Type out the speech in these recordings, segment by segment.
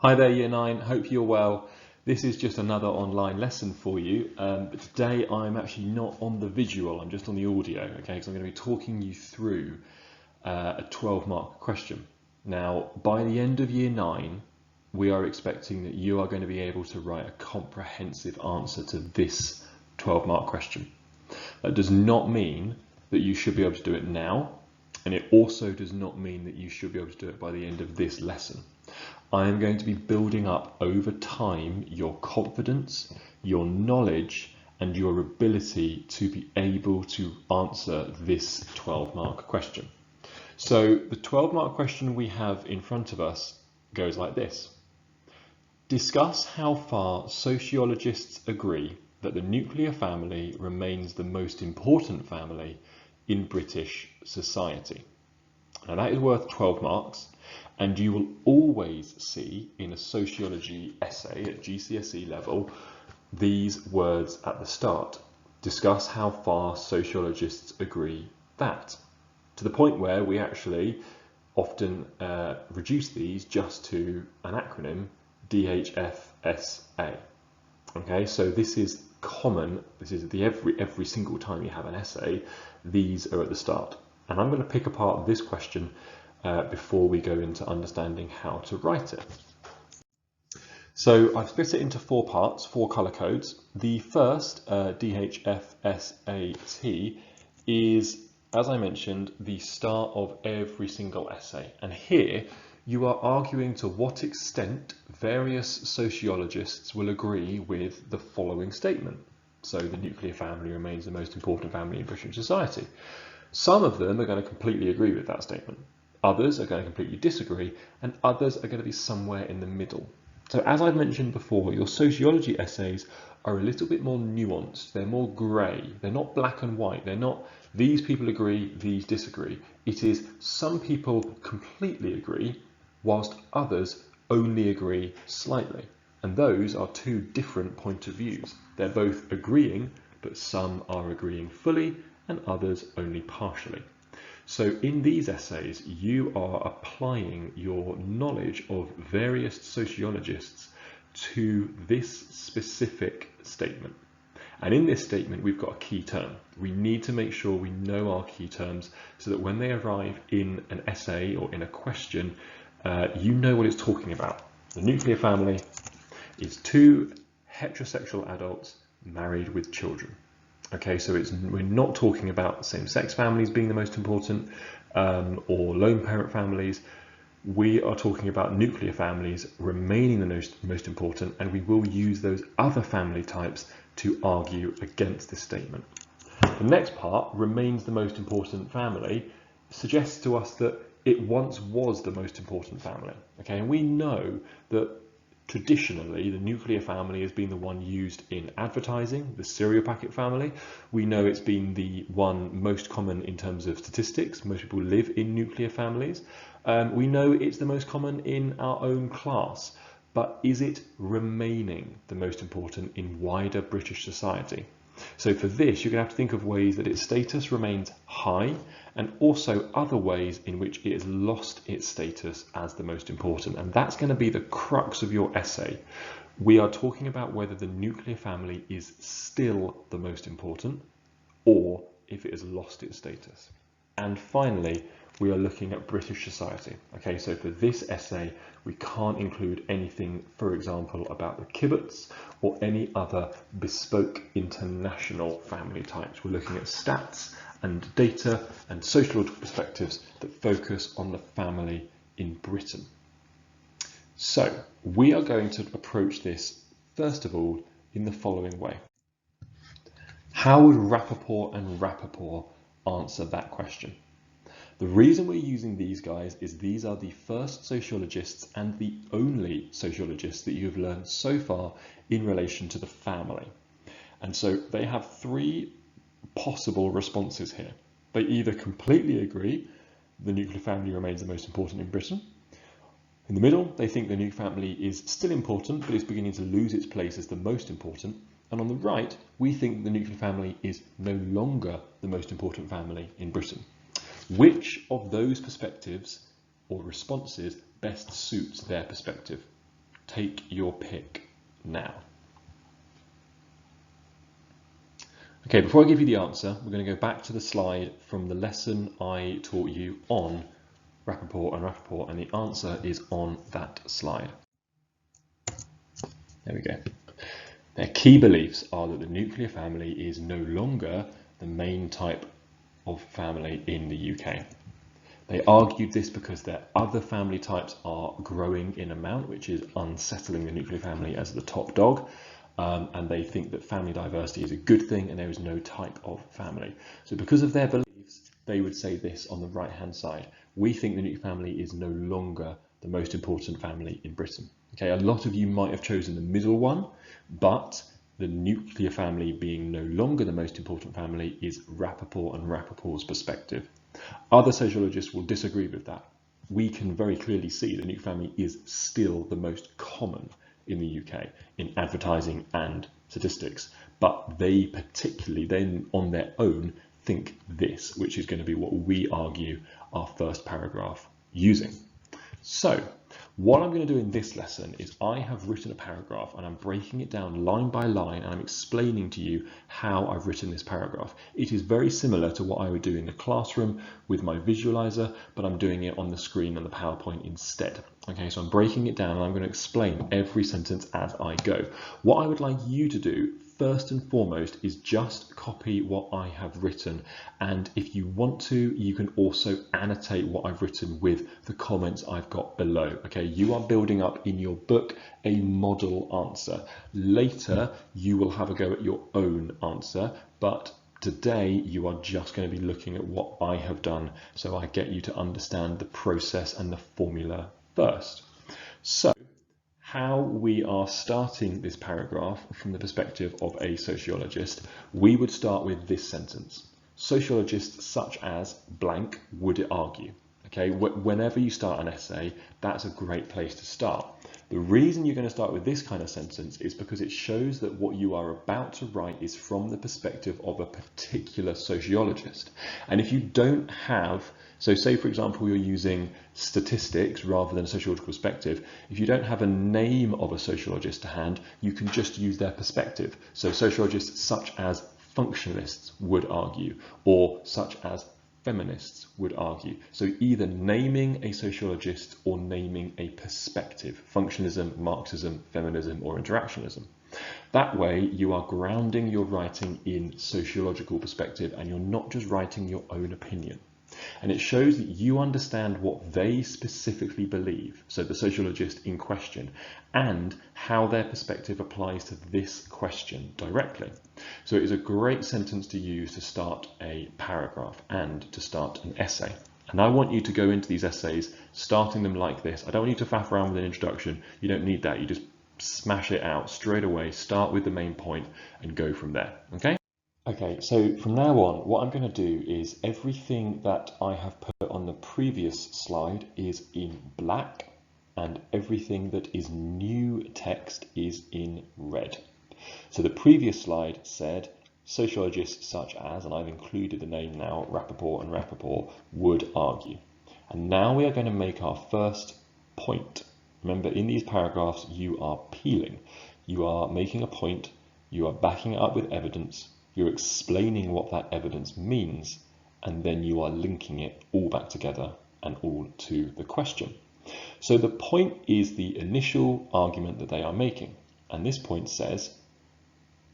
Hi there, Year 9. Hope you're well. This is just another online lesson for you, but today I'm actually not on the visual, I'm just on the audio, okay? Because I'm going to be talking you through a 12-mark question. Now, by the end of Year 9, we are expecting that you are going to be able to write a comprehensive answer to this 12-mark question. That does not mean that you should be able to do it now, and it also does not mean that you should be able to do it by the end of this lesson. I am going to be building up over time your confidence, your knowledge, and your ability to be able to answer this 12-mark question. So the 12-mark question we have in front of us goes like this. Discuss how far sociologists agree that the nuclear family remains the most important family in British society. Now that is worth 12 marks. And you will always see in a sociology essay at GCSE level these words at the start. Discuss how far sociologists agree that. To the point where we actually often reduce these just to an acronym, DHFSA. Okay, so this is common. This is every single time you have an essay, these are at the start. And I'm going to pick apart this question before we go into understanding how to write it. So I've split it into 4 parts, 4 colour codes. The first, DHFSAT, is, as I mentioned, the start of every single essay. And here you are arguing to what extent various sociologists will agree with the following statement. So the nuclear family remains the most important family in British society. Some of them are going to completely agree with that statement. Others are going to completely disagree, and others are going to be somewhere in the middle. So as I've mentioned before, your sociology essays are a little bit more nuanced. They're more grey. They're not black and white. They're not these people agree, these disagree. It is some people completely agree, whilst others only agree slightly. And those are 2 different points of views. They're both agreeing, but some are agreeing fully and others only partially. So in these essays, you are applying your knowledge of various sociologists to this specific statement. And in this statement, we've got a key term. We need to make sure we know our key terms so that when they arrive in an essay or in a question, you know what it's talking about. The nuclear family is 2 heterosexual adults married with children. Okay, so we're not talking about same-sex families being the most important or lone parent families. We are talking about nuclear families remaining the most important, and we will use those other family types to argue against this statement. The next part, remains the most important family, suggests to us that it once was the most important family. Okay, and we know that traditionally, the nuclear family has been the one used in advertising, the cereal packet family. We know it's been the one most common in terms of statistics. Most people live in nuclear families. We know it's the most common in our own class, but is it remaining the most important in wider British society? So for this, you're going to have to think of ways that its status remains high and also other ways in which it has lost its status as the most important. And that's going to be the crux of your essay. We are talking about whether the nuclear family is still the most important or if it has lost its status. And finally, we are looking at British society. Okay, so for this essay, we can't include anything, for example, about the kibbutz or any other bespoke international family types. We're looking at stats and data and sociological perspectives that focus on the family in Britain. So we are going to approach this, first of all, in the following way. How would Rappaport and Rappaport answer that question? The reason we're using these guys is these are the first sociologists and the only sociologists that you've learned so far in relation to the family. And so they have 3 possible responses here. They either completely agree the nuclear family remains the most important in Britain. In the middle, they think the nuclear family is still important, but is beginning to lose its place as the most important. And on the right, we think the nuclear family is no longer the most important family in Britain. Which of those perspectives or responses best suits their perspective? take your pick now. Okay, before I give you the answer, we're going to go back to the slide from the lesson I taught you on Rappaport, and the answer is on that slide. There we go. Their key beliefs are that the nuclear family is no longer the main type of family in the UK. They argued this because their other family types are growing in amount, which is unsettling the nuclear family as the top dog. And they think that family diversity is a good thing and there is no type of family. So because of their beliefs, they would say this on the right-hand side. We think the nuclear family is no longer the most important family in Britain. Okay, a lot of you might have chosen the middle one, but the nuclear family being no longer the most important family is Rappaport and Rappaport's perspective. Other sociologists will disagree with that. We can very clearly see the nuclear family is still the most common in the UK in advertising and statistics, but they particularly then on their own think this, which is going to be what we argue our first paragraph using. So what I'm going to do in this lesson is I have written a paragraph and I'm breaking it down line by line and I'm explaining to you how I've written this paragraph. It is very similar to what I would do in the classroom with my visualizer, but I'm doing it on the screen on the PowerPoint instead. Okay, so I'm breaking it down and I'm going to explain every sentence as I go. What I would like you to do first and foremost is just copy what I have written, and if you want to, you can also annotate what I've written with the comments I've got below. Okay, you are building up in your book a model answer. Later you will have a go at your own answer, but today you are just going to be looking at what I have done, so I get you to understand the process and the formula first. So how we are starting this paragraph from the perspective of a sociologist, we would start with this sentence. Sociologists such as blank would argue. Okay, whenever you start an essay, that's a great place to start. The reason you're going to start with this kind of sentence is because it shows that what you are about to write is from the perspective of a particular sociologist. And if you don't have, so say for example you're using statistics rather than a sociological perspective, if you don't have a name of a sociologist to hand, you can just use their perspective. So sociologists such as functionalists would argue, or such as feminists would argue. So either naming a sociologist or naming a perspective, functionalism, Marxism, feminism, or interactionism. That way you are grounding your writing in sociological perspective and you're not just writing your own opinion. And it shows that you understand what they specifically believe, so the sociologist in question, and how their perspective applies to this question directly. So it is a great sentence to use to start a paragraph and to start an essay. And I want you to go into these essays starting them like this. I don't want you to faff around with an introduction. You don't need that. You just smash it out straight away, start with the main point and go from there. Okay? Okay, so from now on, what I'm going to do is everything that I have put on the previous slide is in black and everything that is new text is in red. So the previous slide said sociologists such as, and I've included the name now, Rappaport and Rappaport, would argue. And now we are going to make our first point. Remember, in these paragraphs, you are peeling. You are making a point, you are backing it up with evidence, you're explaining what that evidence means, and then you are linking it all back together and all to the question. So the point is the initial argument that they are making. And this point says,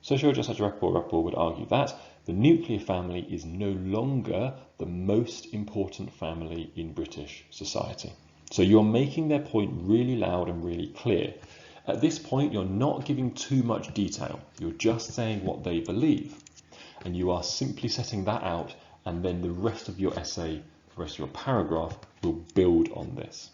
sociologists such as Rappaport would argue that the nuclear family is no longer the most important family in British society. So you're making their point really loud and really clear. At this point, you're not giving too much detail. You're just saying what they believe. And you are simply setting that out, and then the rest of your essay, the rest of your paragraph will build on this.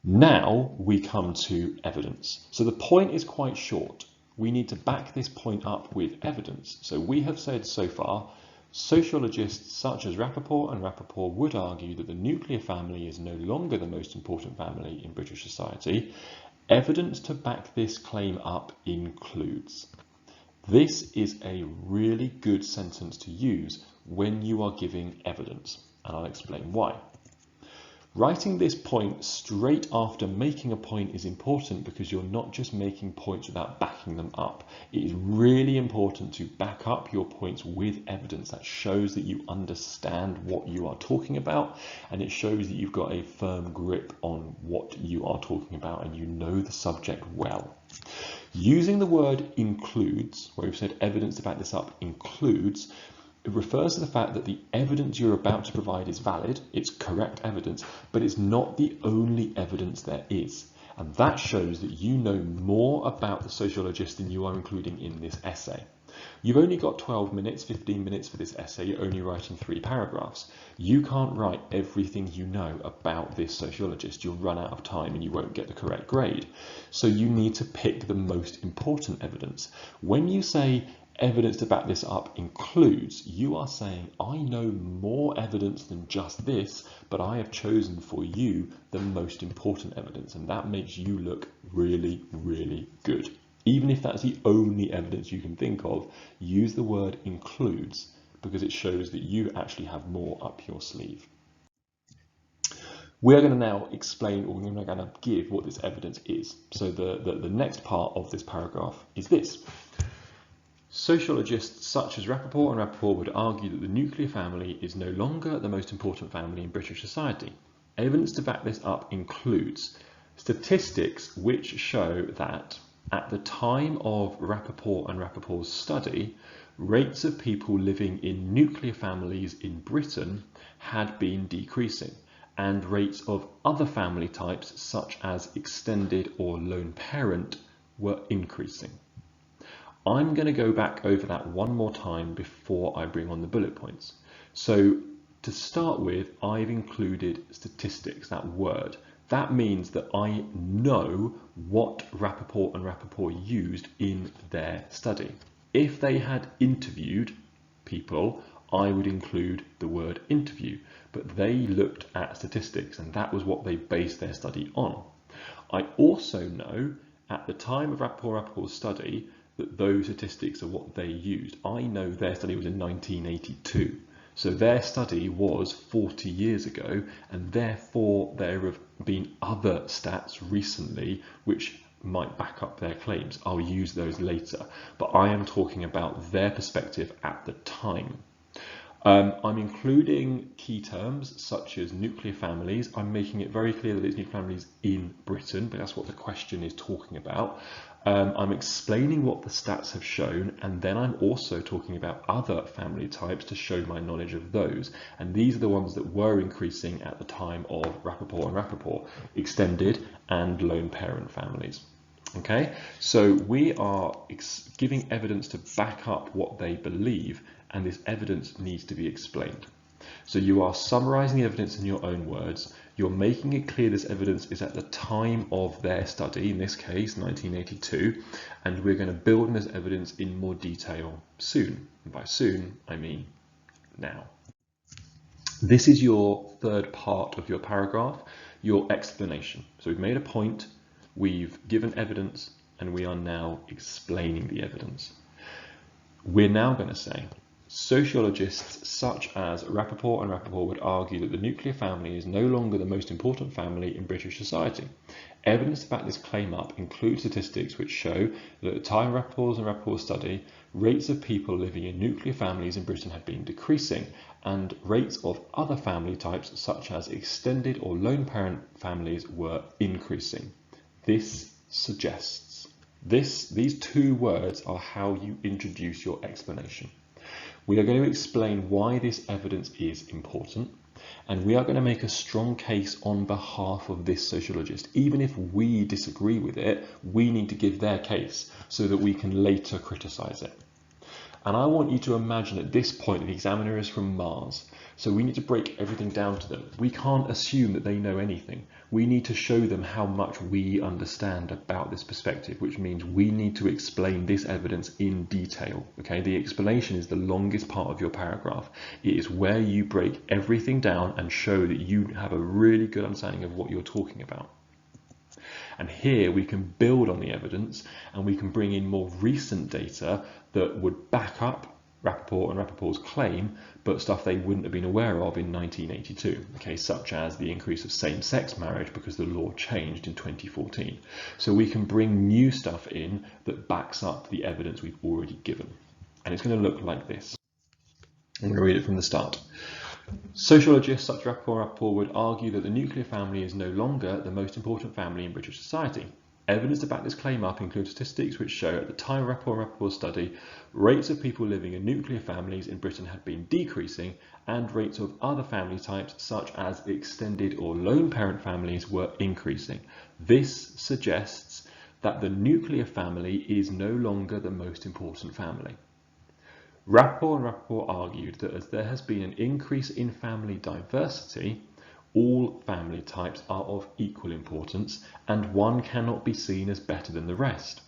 Now we come to evidence. So the point is quite short. We need to back this point up with evidence. So we have said so far, sociologists such as Rappaport and Rappaport would argue that the nuclear family is no longer the most important family in British society. Evidence to back this claim up includes. This is a really good sentence to use when you are giving evidence, and I'll explain why. Writing this point straight after making a point is important because you're not just making points without backing them up. It is really important to back up your points with evidence that shows that you understand what you are talking about, and it shows that you've got a firm grip on what you are talking about and you know the subject well. Using the word includes, where we've said evidence to back this up includes, it refers to the fact that the evidence you're about to provide is valid, it's correct evidence, but it's not the only evidence there is. And that shows that you know more about the sociologist than you are including in this essay. You've only got 12 minutes, 15 minutes for this essay, you're only writing 3 paragraphs. You can't write everything you know about this sociologist. You'll run out of time and you won't get the correct grade. So you need to pick the most important evidence. When you say evidence to back this up includes, you are saying, I know more evidence than just this, but I have chosen for you the most important evidence, and that makes you look really, really good. Even if that's the only evidence you can think of, use the word includes because it shows that you actually have more up your sleeve. We're going to now explain, or we're going to give what this evidence is. So the next part of this paragraph is this. Sociologists such as Rappaport and Rappaport would argue that the nuclear family is no longer the most important family in British society. Evidence to back this up includes statistics which show that at the time of Rappaport and Rappaport's study, rates of people living in nuclear families in Britain had been decreasing, and rates of other family types such as extended or lone parent were increasing. I'm going to go back over that one more time before I bring on the bullet points. So to start with, I've included statistics, that word. That means that I know what Rappaport and Rappaport used in their study. If they had interviewed people, I would include the word interview, but they looked at statistics and that was what they based their study on. I also know at the time of Rappaport's study that those statistics are what they used. I know their study was in 1982. So their study was 40 years ago, and therefore there have been other stats recently which might back up their claims. I'll use those later, but I am talking about their perspective at the time. I'm including key terms such as nuclear families. I'm making it very clear that it's nuclear families in Britain, but that's what the question is talking about. I'm explaining what the stats have shown, and then I'm also talking about other family types to show my knowledge of those. And these are the ones that were increasing at the time of Rappaport and Rappaport, extended and lone parent families. Okay, so we are giving evidence to back up what they believe, and this evidence needs to be explained. So you are summarizing the evidence in your own words. You're making it clear this evidence is at the time of their study, in this case 1982, and we're going to build on this evidence in more detail soon. And by soon, I mean now. This is your third part of your paragraph, your explanation. So we've made a point, we've given evidence, and we are now explaining the evidence. We're now going to say, sociologists such as Rappaport and Rappaport would argue that the nuclear family is no longer the most important family in British society. Evidence to back this claim up includes statistics which show that at the time of Rappaport's study, rates of people living in nuclear families in Britain had been decreasing, and rates of other family types such as extended or lone parent families were increasing. This suggests. These two words are how you introduce your explanation. We are going to explain why this evidence is important, and we are going to make a strong case on behalf of this sociologist. Even if we disagree with it, we need to give their case so that we can later criticize it. And I want you to imagine at this point the examiner is from Mars, so we need to break everything down to them. We can't assume that they know anything. We need to show them how much we understand about this perspective, which means we need to explain this evidence in detail. Okay, the explanation is the longest part of your paragraph. It is where you break everything down and show that you have a really good understanding of what you're talking about. And here we can build on the evidence and we can bring in more recent data that would back up Rappaport and Rappaport's claim, but stuff they wouldn't have been aware of in 1982, okay, such as the increase of same-sex marriage because the law changed in 2014. So we can bring new stuff in that backs up the evidence we've already given. And it's going to look like this. I'm going to read it from the start. Sociologists such as Rappaport would argue that the nuclear family is no longer the most important family in British society. Evidence to back this claim up includes statistics which show at the time of Rappaport's study, rates of people living in nuclear families in Britain had been decreasing and rates of other family types such as extended or lone parent families were increasing. This suggests that the nuclear family is no longer the most important family. Rappaport argued that as there has been an increase in family diversity, all family types are of equal importance and one cannot be seen as better than the rest.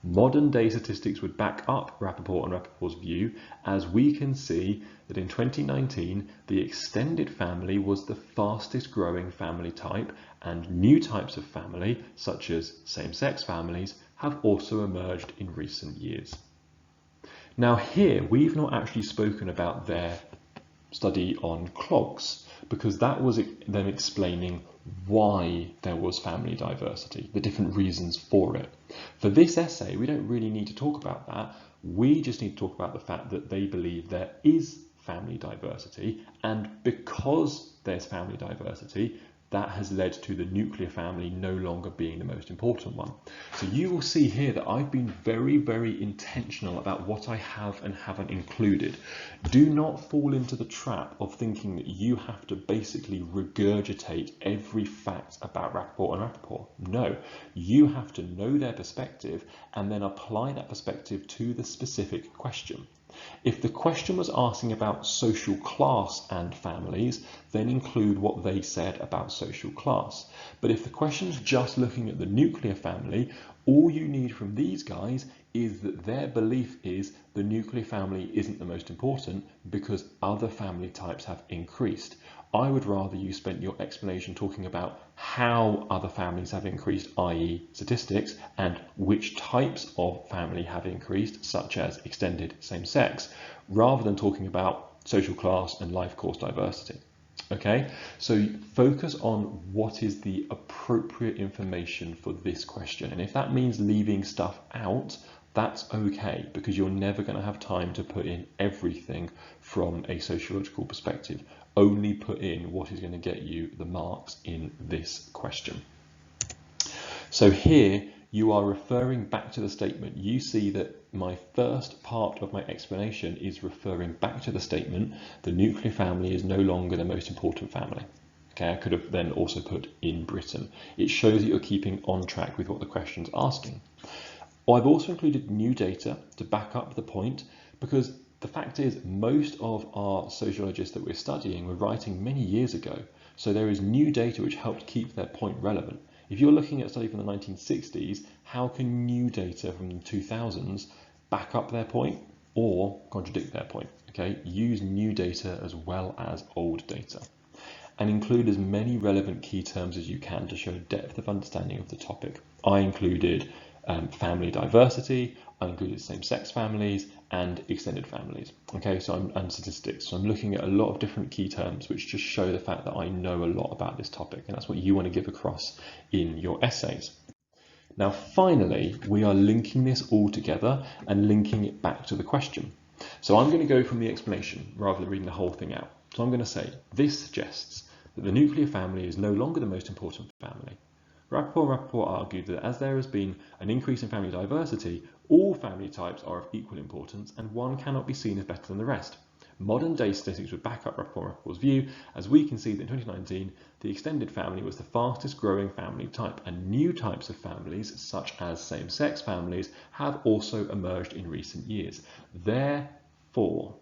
Modern day statistics would back up Rappaport and Rappaport's view, as we can see that in 2019 the extended family was the fastest growing family type and new types of family, such as same-sex families, have also emerged in recent years. Now here we've not actually spoken about their study on clogs, because that was them explaining why there was family diversity, the different reasons for it. For this essay, we don't really need to talk about that. We just need to talk about the fact that they believe there is family diversity, and because there's family diversity, that has led to the nuclear family no longer being the most important one. So you will see here that I've been very, very intentional about what I have and haven't included. Do not fall into the trap of thinking that you have to basically regurgitate every fact about Rappaport and Rappaport. No, you have to know their perspective and then apply that perspective to the specific question. If the question was asking about social class and families, then include what they said about social class. But if the question's just looking at the nuclear family, all you need from these guys is that their belief is the nuclear family isn't the most important because other family types have increased. I would rather you spent your explanation talking about how other families have increased, i.e. statistics, and which types of family have increased, such as extended same-sex, rather than talking about social class and life course diversity. Okay, so focus on what is the appropriate information for this question. And if that means leaving stuff out, that's okay, because you're never going to have time to put in everything from a sociological perspective. Only put in what is going to get you the marks in this question. So here you are referring back to the statement. You see that my first part of my explanation is referring back to the statement, the nuclear family is no longer the most important family. Okay, I could have then also put in Britain. It shows that you're keeping on track with what the question's asking. I've also included new data to back up the point, because the fact is most of our sociologists that we're studying were writing many years ago. So there is new data which helped keep their point relevant. If you're looking at a study from the 1960s, how can new data from the 2000s back up their point or contradict their point? Okay, use new data as well as old data. And include as many relevant key terms as you can to show depth of understanding of the topic. I included family diversity, I included same-sex families and extended families. Okay, so and statistics. So I'm looking at a lot of different key terms which just show the fact that I know a lot about this topic, and that's what you want to give across in your essays. Now finally, we are linking this all together and linking it back to the question. So I'm going to go from the explanation rather than reading the whole thing out. So I'm going to say, this suggests that the nuclear family is no longer the most important family. Rappaport argued that as there has been an increase in family diversity, all family types are of equal importance and one cannot be seen as better than the rest. Modern day statistics would back up Rappaport's view, as we can see that in 2019, the extended family was the fastest growing family type, and new types of families, such as same-sex families, have also emerged in recent years. Therefore,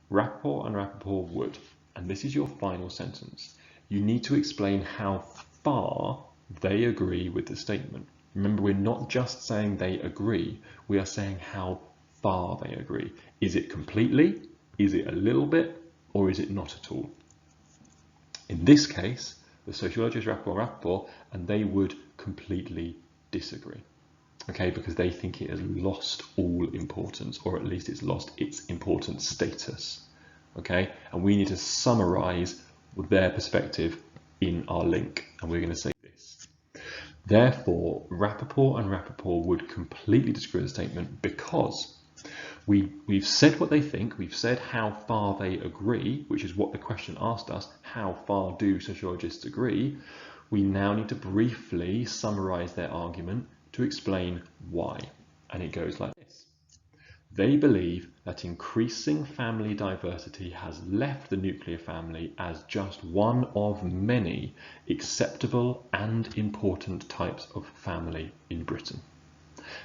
Rappaport and Rappaport would, and this is your final sentence, you need to explain how far they agree with the statement. Remember, we're not just saying they agree, we are saying how far they agree. Is it completely? Is it a little bit? Or is it not at all? In this case, the sociologist Rappaport, and they would completely disagree. okay, because they think it has lost all importance, or at least it's lost its important status, okay? And we need to summarize their perspective in our link, and we're going to say this. Therefore, Rappaport would completely disagree with the statement because we've said what they think, we've said how far they agree, which is what the question asked us, how far do sociologists agree? We now need to briefly summarize their argument to explain why. And it goes like this. They believe that increasing family diversity has left the nuclear family as just one of many acceptable and important types of family in Britain.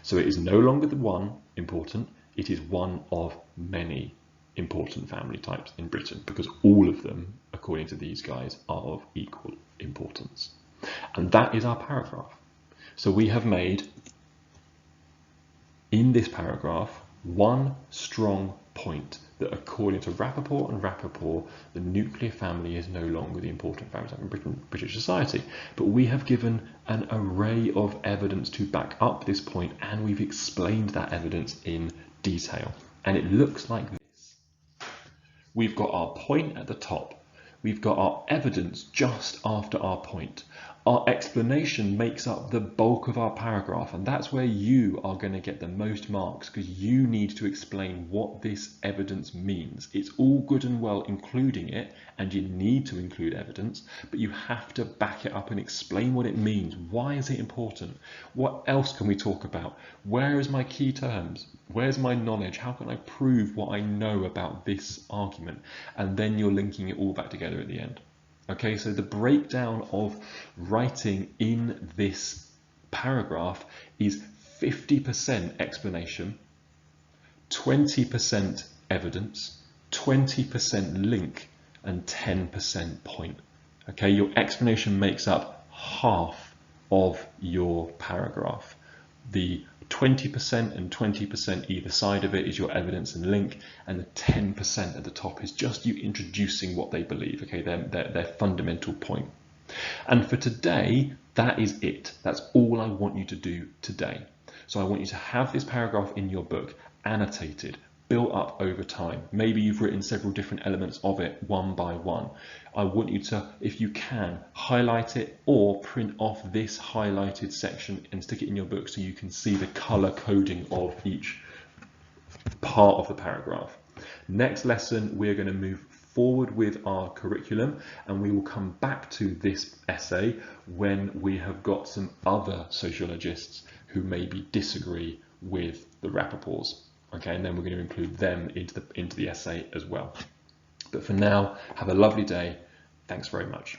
So it is no longer the one important, it is one of many important family types in Britain, because all of them, according to these guys, are of equal importance. And that is our paragraph. So we have made, in this paragraph, one strong point that according to Rappaport, the nuclear family is no longer the important family type in British society. But we have given an array of evidence to back up this point, and we've explained that evidence in detail. And it looks like this. We've got our point at the top. We've got our evidence just after our point. Our explanation makes up the bulk of our paragraph, and that's where you are going to get the most marks, because you need to explain what this evidence means. It's all good and well including it, and you need to include evidence, but you have to back it up and explain what it means. Why is it important? What else can we talk about? Where is my key terms? Where's my knowledge? How can I prove what I know about this argument? And then you're linking it all back together at the end. Okay, so the breakdown of writing in this paragraph is 50% explanation, 20% evidence, 20% link, and 10% point. Okay, your explanation makes up half of your paragraph. The 20% and 20% either side of it is your evidence and link, and the 10% at the top is just you introducing what they believe, okay, their fundamental point. And for today, that is it. That's all I want you to do today. So I want you to have this paragraph in your book, annotated, built up over time. Maybe you've written several different elements of it one by one. I want you to, if you can, highlight it or print off this highlighted section and stick it in your book so you can see the color coding of each part of the paragraph. Next lesson, we're going to move forward with our curriculum, and we will come back to this essay when we have got some other sociologists who maybe disagree with the Rappaports. Okay, and then we're going to include them into the essay as well. But for now, have a lovely day. Thanks very much.